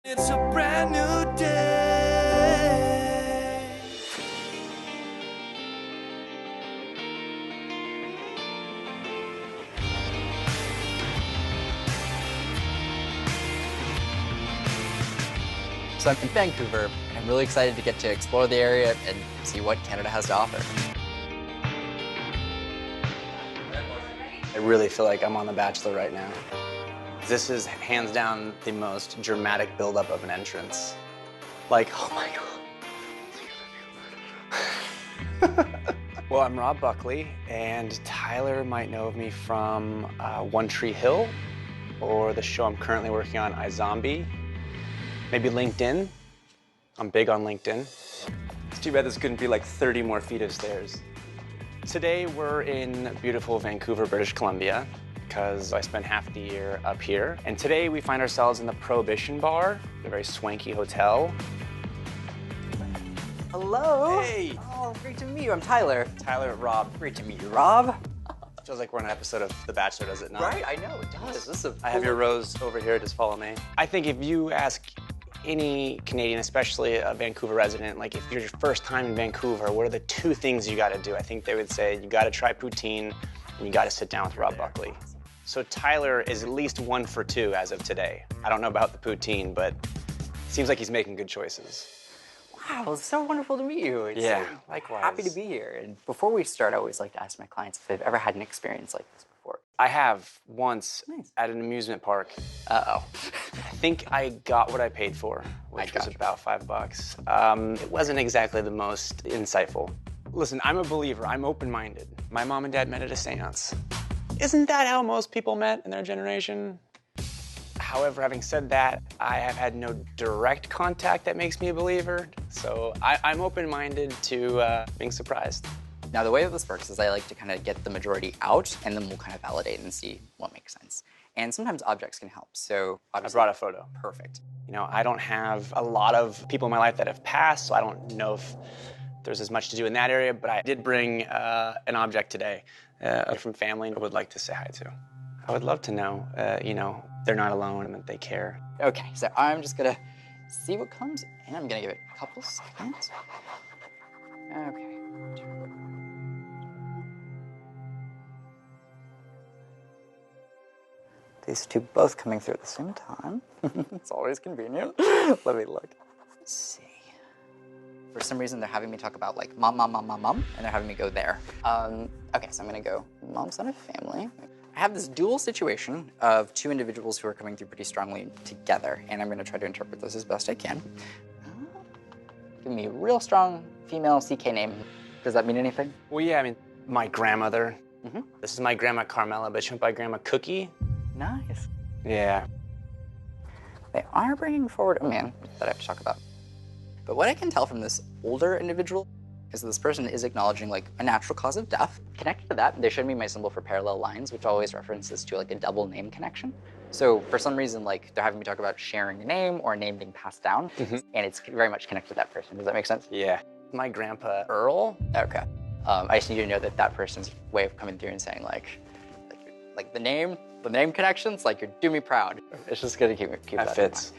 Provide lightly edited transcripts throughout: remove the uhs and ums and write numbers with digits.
It's a brand new day. So I'm in Vancouver, and I'm really excited to get to explore the area and see what Canada has to offer. I really feel like I'm on The Bachelor right now. This is hands down the most dramatic buildup of an entrance. Like, oh my God. Well, I'm Rob Buckley, and Tyler might know of me from One Tree Hill, or the show I'm currently working on, iZombie. Maybe LinkedIn. I'm big on LinkedIn. It's too bad this couldn't be like 30 more feet of stairs. Today we're in beautiful Vancouver, British Columbia, because I spent half the year up here. And today we find ourselves in the Prohibition Bar, a very swanky hotel. Hello. Hey. Oh, great to meet you. I'm Tyler. Tyler, Rob. Great to meet you, Rob. Feels like we're on an episode of The Bachelor, does it not? Right, I know, it does. This is I have your rose over here, just follow me. I think if you ask any Canadian, especially a Vancouver resident, like if you're your first time in Vancouver, what are the two things you gotta do? I think they would say you gotta try poutine and you gotta sit down with Rob Buckley. So Tyler is at least 1 for 2 as of today. I don't know about the poutine, but it seems like he's making good choices. Wow, it's so wonderful to meet you. Yeah, so likewise. Happy to be here. And before we start, I always like to ask my clients if they've ever had an experience like this before. I have once Nice. at an amusement park. Uh-oh. I think I got what I paid for, which was gotcha. about $5. It wasn't exactly the most insightful. Listen, I'm a believer. I'm open-minded. My mom and dad met at a seance. Isn't that how most people met in their generation? However, having said that, I have had no direct contact that makes me a believer, so I'm open-minded to being surprised. Now, the way that this works is I like to kind of get the majority out, and then we'll kind of validate and see what makes sense. And sometimes objects can help, so I obviously, brought a photo. perfect. You know, I don't have a lot of people in my life that have passed, so I don't know if there's as much to do in that area, but I did bring an object today from family I would like to say hi to. I would love to know, you know, they're not alone and that they care. Okay, so I'm just gonna see what comes, and I'm gonna give it a couple seconds. Okay. These two both coming through at the same time. It's always convenient. Let me look. Let's see. For some reason, they're having me talk about like mom, and they're having me go there. Okay, so I'm gonna go mom, son, and family. I have this dual situation of two individuals who are coming through pretty strongly together, and I'm gonna try to interpret this as best I can. Give me a real strong female CK name. Does that mean anything? Well, yeah, I mean, my grandmother. This is my grandma Carmela, but she went by Grandma Cookie. Nice. Yeah. They are bringing forward a man that I have to talk about. But what I can tell from this older individual is that this person is acknowledging like a natural cause of death. Connected to that, they showed me my symbol for parallel lines, which always references to like a double name connection. So for some reason, like they're having me talk about sharing a name or a name being passed down, and it's very much connected to that person. Does that make sense? Yeah. My grandpa Earl. Okay. I just need you to know that that person's way of coming through and saying like the name connections, like you're do me proud. It's just gonna keep That that fits.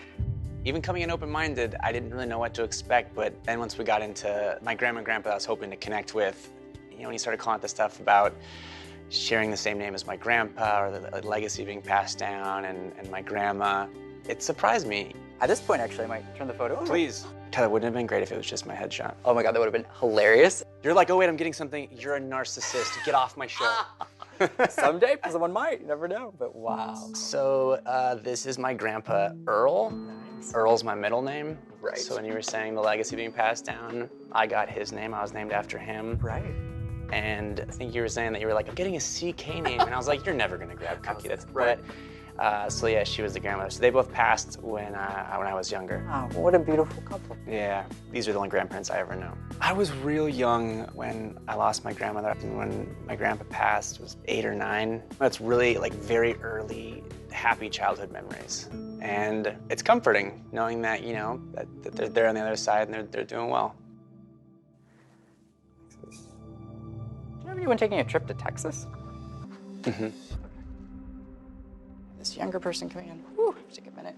Even coming in open-minded, I didn't really know what to expect, but then once we got into my grandma and grandpa I was hoping to connect with, you know, when he started calling out the stuff about sharing the same name as my grandpa or the legacy being passed down and my grandma, it surprised me. At this point, actually, I might turn the photo over. Please. Tyler, wouldn't it have been great if it was just my headshot? Oh my God, that would have been hilarious. You're like, oh wait, I'm getting something. You're a narcissist. Get off my show. Someday, someone might, you never know, but wow. So this is my grandpa Earl. Nice. Earl's my middle name. Right. So when you were saying the legacy being passed down, I got his name. I was named after him. Right. And I think you were saying that you were like, I'm getting a CK name. And I was like, you're never gonna grab Cookie. That's right. So yeah, she was the grandmother. So they both passed when I was younger. Wow, what a beautiful couple. Yeah, these are the only grandparents I ever know. I was real young when I lost my grandmother. And when my grandpa passed, it was 8 or 9. That's really like very early, happy childhood memories. And it's comforting knowing that, you know, that they're there on the other side and they're doing well. Do you have anyone taking a trip to Texas? This younger person coming in. Whew, take a minute.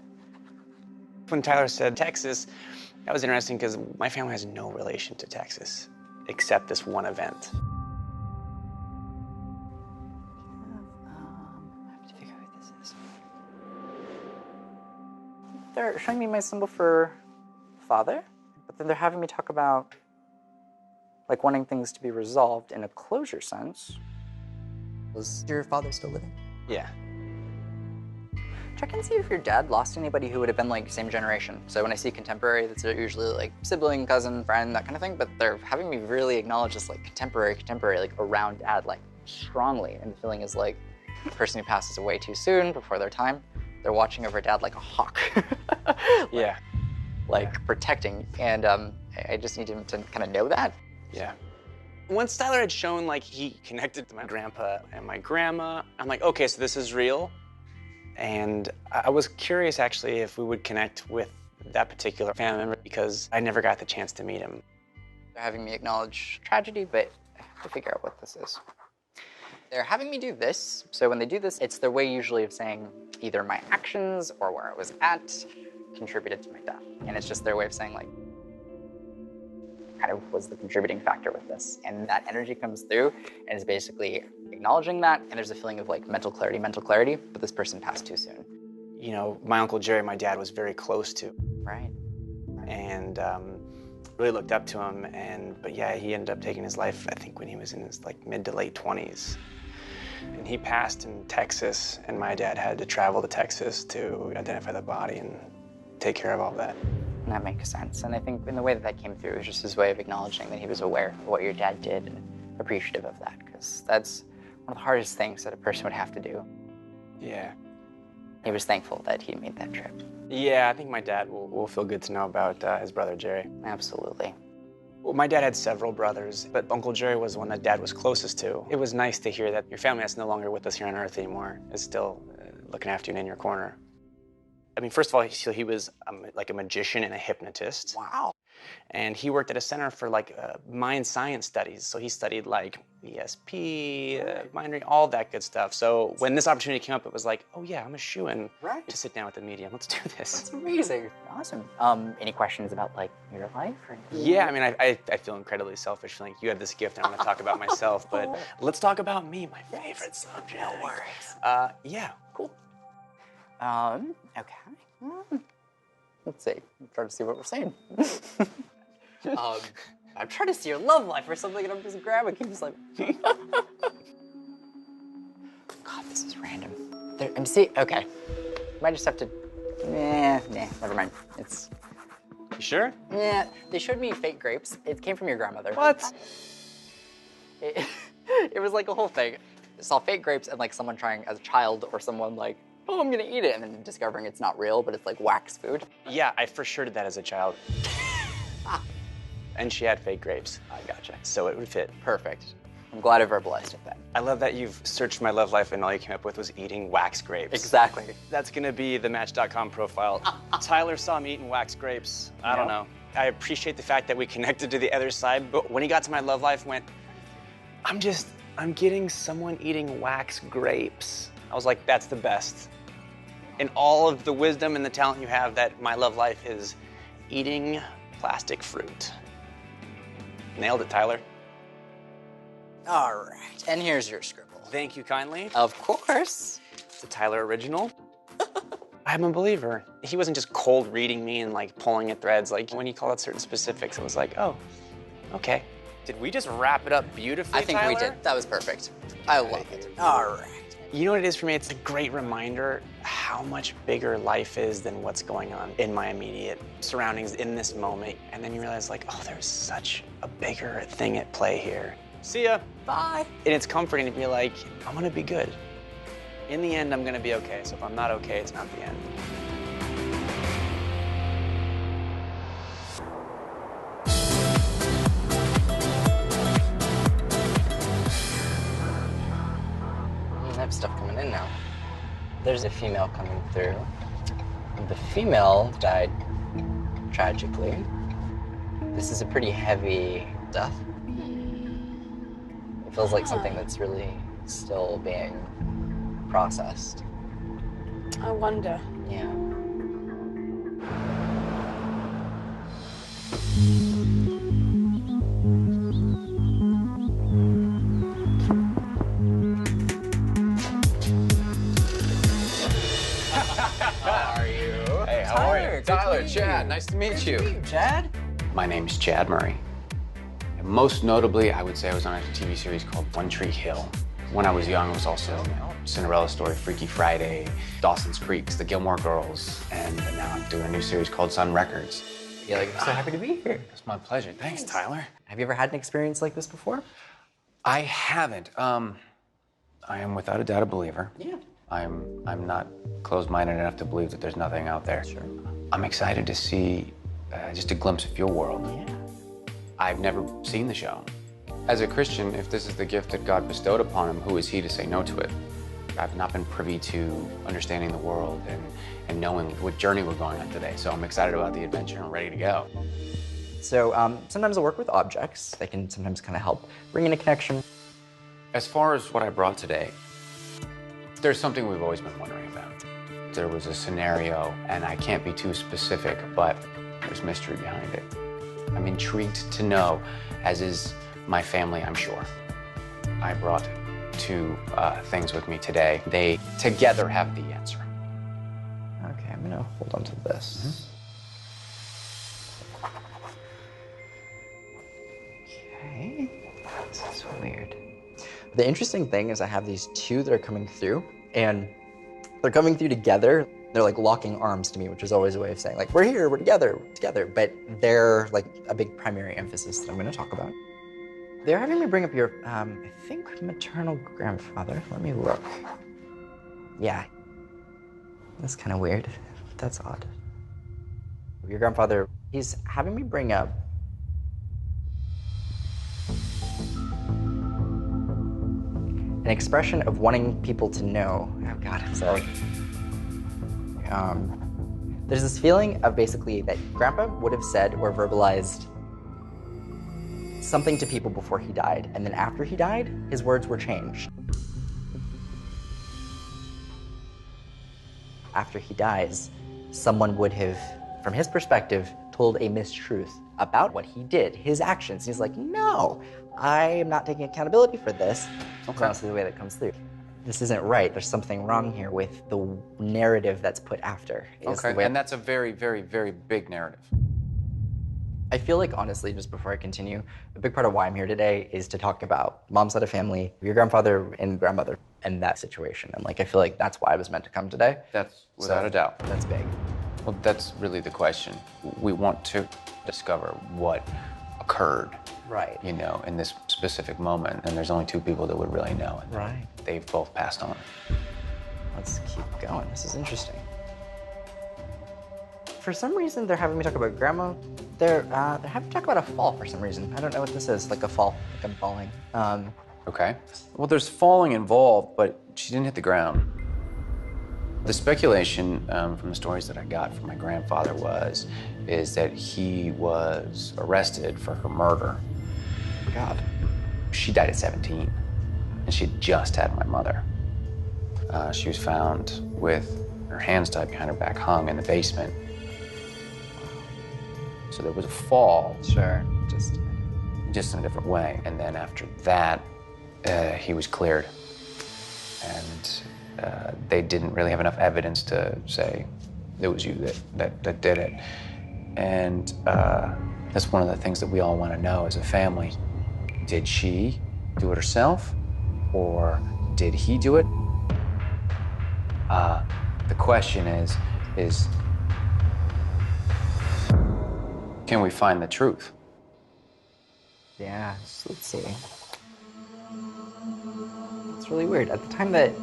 When Tyler said Texas, that was interesting because my family has no relation to Texas, except this one event. I have to figure out what this is. They're showing me my symbol for father, but then they're having me talk about like wanting things to be resolved in a closure sense. Was your father still living? Yeah. Check and see if your dad lost anybody who would have been like same generation. So when I see contemporary, that's usually like sibling, cousin, friend, that kind of thing. But they're having me really acknowledge this like contemporary, like around dad, like strongly. And the feeling is like the person who passes away too soon, before their time, they're watching over dad like a hawk. Yeah. Like protecting. And I just need him to kind of know that. Yeah. Once Tyler had shown like he connected to my grandpa and my grandma, I'm like, okay, so this is real. And I was curious actually if we would connect with that particular family member because I never got the chance to meet him. They're having me acknowledge tragedy, but I have to figure out what this is. They're having me do this. So when they do this, it's their way usually of saying either my actions or where I was at contributed to my death. And it's just their way of saying like, kind of was the contributing factor with this. And that energy comes through and is basically acknowledging that. And there's a feeling of like mental clarity, but this person passed too soon. You know, my Uncle Jerry, my dad was very close to. Right. And really looked up to him. But yeah, he ended up taking his life, I think, when he was in his like mid to late 20s. And he passed in Texas, and my dad had to travel to Texas to identify the body and take care of all that. And that makes sense. And I think in the way that that came through, it was just his way of acknowledging that he was aware of what your dad did and appreciative of that, because that's one of the hardest things that a person would have to do. Yeah. He was thankful that he made that trip. Yeah, I think my dad will feel good to know about his brother Jerry. Absolutely. Well, my dad had several brothers, but Uncle Jerry was the one that Dad was closest to. It was nice to hear that your family that's no longer with us here on Earth anymore is still looking after you and in your corner. I mean, first of all, he was like a magician and a hypnotist. Wow. And he worked at a center for like mind science studies. So he studied like ESP, mind reading, all that good stuff. So when this opportunity came up, it was like, oh yeah, I'm a shoo-in to sit down with the medium. Let's do this. That's amazing. Awesome. Any questions about like your life? Or yeah, I mean, I feel incredibly selfish. Feeling like you have this gift and I want to talk about myself, but let's talk about me, my favorite subject. No worries. Yeah, cool. Okay. Let's see. I'm trying to see what we're saying. I'm trying to see your love life or something, and I'm just grabbing. Keep just like. God, this is random. Okay. Might just have to. Nah, never mind. It's. You sure? Yeah, they showed me fake grapes. It came from your grandmother. What? It was like a whole thing. I saw fake grapes and like someone trying as a child or someone like, oh, I'm gonna eat it, and then discovering it's not real, but it's like wax food. Yeah, I for sure did that as a child. And she had fake grapes. I gotcha. So it would fit. Perfect. I'm glad I verbalized it then. I love that you've searched my love life and all you came up with was eating wax grapes. Exactly. That's gonna be the Match.com profile. Tyler saw me eating wax grapes. I don't know. I appreciate the fact that we connected to the other side, but when he got to my love life, went, I'm getting someone eating wax grapes. I was like, that's the best. And all of the wisdom and the talent you have, that my love life is eating plastic fruit. Nailed it, Tyler. All right, and here's your scribble. Thank you kindly. Of course. It's a Tyler original. I'm a believer. He wasn't just cold reading me and like pulling at threads. Like when he called out certain specifics, it was like, oh, okay. Did we just wrap it up beautifully, I think Tyler? we did. That was perfect. I love it. All right. You know what it is for me? It's a great reminder how much bigger life is than what's going on in my immediate surroundings in this moment. And then you realize like, oh, there's such a bigger thing at play here. See ya. Bye. And it's comforting to be like, I'm gonna be good. In the end, I'm gonna be okay. So if I'm not okay, it's not the end. I have stuff coming in now. There's a female coming through. The female died tragically. This is a pretty heavy death. It feels like something that's really still being processed. I wonder. Yeah. How are you? Hey, how are you? Good Tyler, to meet Chad, you. nice to meet you. Good to meet you, Chad. My name's Chad Murray. And most notably, I would say I was on a TV series called One Tree Hill. When I was young, I was also in Cinderella Story, Freaky Friday, Dawson's Creek, the Gilmore Girls, and now I'm doing a new series called Sun Records. Yeah, like, I'm so happy to be here. It's my pleasure. Thanks, Tyler. Have you ever had an experience like this before? I haven't. I am without a doubt a believer. Yeah. I'm not closed-minded enough to believe that there's nothing out there. Sure. I'm excited to see just a glimpse of your world. Yeah. I've never seen the show. As a Christian, if this is the gift that God bestowed upon him, who is he to say no to it? I've not been privy to understanding the world and knowing what journey we're going on today. So I'm excited about the adventure and ready to go. So sometimes I work with objects. They can sometimes kind of help bring in a connection. As far as what I brought today, there's something we've always been wondering about. There was a scenario, and I can't be too specific, but there's mystery behind it. I'm intrigued to know, as is my family, I'm sure. I brought two things with me today. They together have the answer. Okay, I'm gonna hold on to this. Okay, this is weird. The interesting thing is I have these two that are coming through, and they're coming through together. They're like locking arms to me, which is always a way of saying like, we're here, we're together, but they're like a big primary emphasis that I'm gonna talk about. They're having me bring up your, I think maternal grandfather. Let me look. Yeah, that's kind of weird. That's odd. Your grandfather, he's having me bring up an expression of wanting people to know. Oh God, I'm sorry. There's this feeling of basically that Grandpa would have said or verbalized something to people before he died, and then after he died, his words were changed. After he dies, someone would have, from his perspective, told a mistruth about what he did, his actions. He's like, no, I am not taking accountability for this. That's honestly the way that comes through. This isn't right. There's something wrong here with the narrative that's put after. Okay, and that's a very, very, very big narrative. I feel like, honestly, just before I continue, a big part of why I'm here today is to talk about mom's side of family, your grandfather and grandmother, and that situation. And like, I feel like that's why I was meant to come today. That's without a doubt. That's big. Well, that's really the question. We want to discover what occurred, Right. you know, in this specific moment. And there's only two people that would really know. And Right. they've both passed on. Let's keep going. This is interesting. For some reason, they're having me talk about grandma. They're having me talk about a fall for some reason. I don't know what this is, like a fall, like I'm falling. Okay. Well, there's falling involved, but she didn't hit the ground. The speculation from the stories that I got from my grandfather is that he was arrested for her murder. God. She died at 17, and she had just had my mother. She was found with her hands tied behind her back, hung in the basement. So there was a fall. Sure. Just in a different way. And then after that, he was cleared. And they didn't really have enough evidence to say it was you that did it. And that's one of the things that we all want to know as a family. Did she do it herself, or did he do it? The question is, can we find the truth? Yeah, let's see. It's really weird. At the time that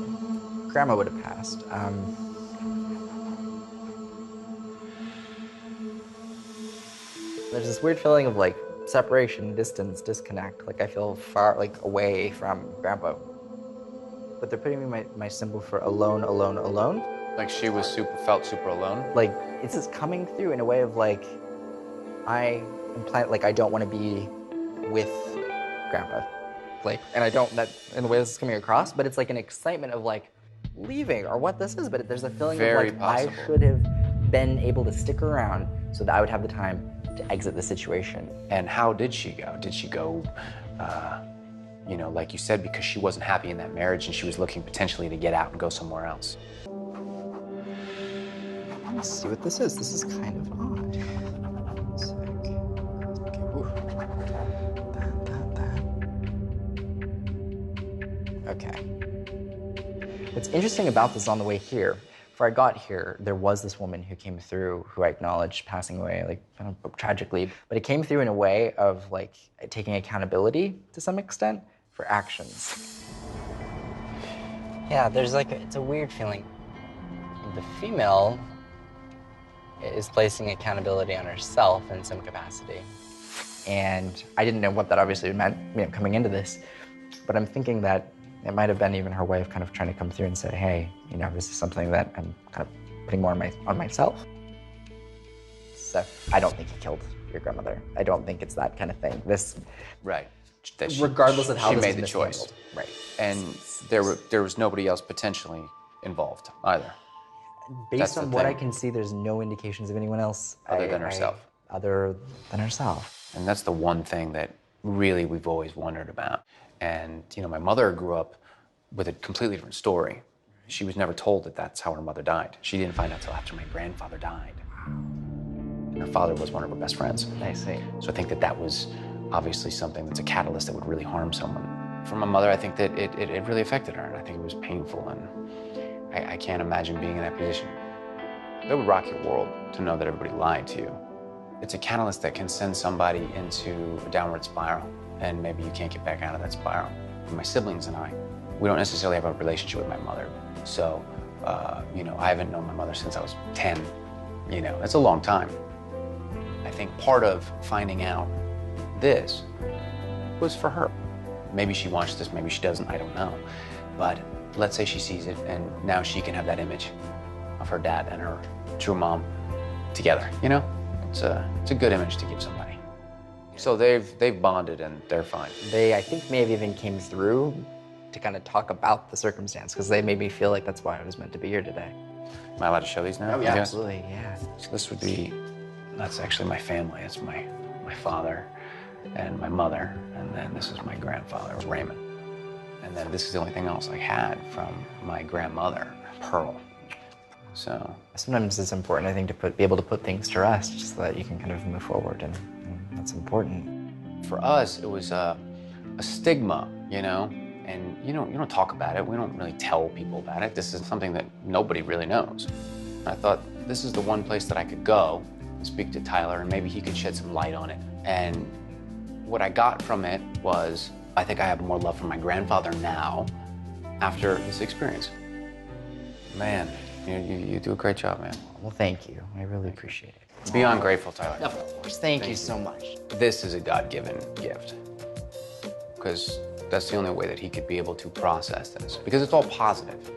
Grandma would have passed, there's this weird feeling of like separation, distance, disconnect. Like I feel far, like away from Grandpa. But they're putting me my symbol for alone, alone, alone. Like she was felt super alone? Like it's just coming through in a way of like, I don't want to be with Grandpa. Like, and I don't, that in the way this is coming across, but it's like an excitement of like leaving or what this is, but there's a feeling Very of like, possible. I should have been able to stick around so that I would have the time to exit the situation. And how did she go? Did she go, you know, like you said, because she wasn't happy in that marriage and she was looking potentially to get out and go somewhere else? Let's see what this is. This is kind of odd. One sec. Okay, ooh. That. Okay. What's interesting about this on the way here, before I got here, there was this woman who came through who I acknowledged passing away, like, kind of tragically, but it came through in a way of, like, taking accountability to some extent for actions. Yeah, there's like, it's a weird feeling. The female is placing accountability on herself in some capacity. And I didn't know what that obviously meant, you know, coming into this, but I'm thinking that it might have been even her way of kind of trying to come through and say, hey, you know, this is something that I'm kind of putting more on myself. So I don't think he killed your grandmother. I don't think it's that kind of thing. This, Right. regardless of how she this made is the choice. Right. And there was nobody else potentially involved either. Based on what I can see, there's no indications of anyone else Other than herself. Other than herself. And that's the one thing that really we've always wondered about. And, you know, my mother grew up with a completely different story. She was never told that that's how her mother died. She didn't find out till after my grandfather died. And her father was one of her best friends. I see. So I think that that was obviously something that's a catalyst that would really harm someone. For my mother, I think that it really affected her, and I think it was painful, and I can't imagine being in that position. That would rock your world to know that everybody lied to you. It's a catalyst that can send somebody into a downward spiral, and maybe you can't get back out of that spiral. My siblings and I, we don't necessarily have a relationship with my mother. So, you know, I haven't known my mother since I was 10. You know, it's a long time. I think part of finding out this was for her. Maybe she wants this, maybe she doesn't, I don't know. But let's say she sees it, and now she can have that image of her dad and her true mom together, you know? It's a good image to give somebody. So they've bonded and they're fine. They, I think, may have even came through to kind of talk about the circumstance, because they made me feel like that's why I was meant to be here today. Am I allowed to show these now? Oh, yeah, absolutely, yeah. So this would be, that's actually my family. It's my father and my mother, and then this is my grandfather, Raymond. And then this is the only thing else I had from my grandmother, Pearl. So sometimes it's important, I think, to be able to put things to rest, just so that you can kind of move forward, and that's important. For us, it was a stigma, you know, and you don't talk about it. We don't really tell people about it. This is something that nobody really knows. I thought this is the one place that I could go and speak to Tyler, and maybe he could shed some light on it. And what I got from it was, I think I have more love for my grandfather now after this experience. Man, you do a great job, man. Well, thank you. I really appreciate it. Beyond grateful, Tyler. Of course. Thank you so much. This is a God-given gift, because that's the only way that he could be able to process this, because it's all positive.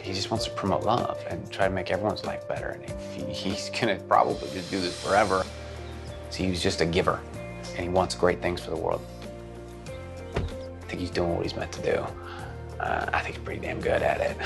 He just wants to promote love and try to make everyone's life better, and he's gonna probably just do this forever. So he's just a giver, and he wants great things for the world. I think he's doing what he's meant to do. I think he's pretty damn good at it.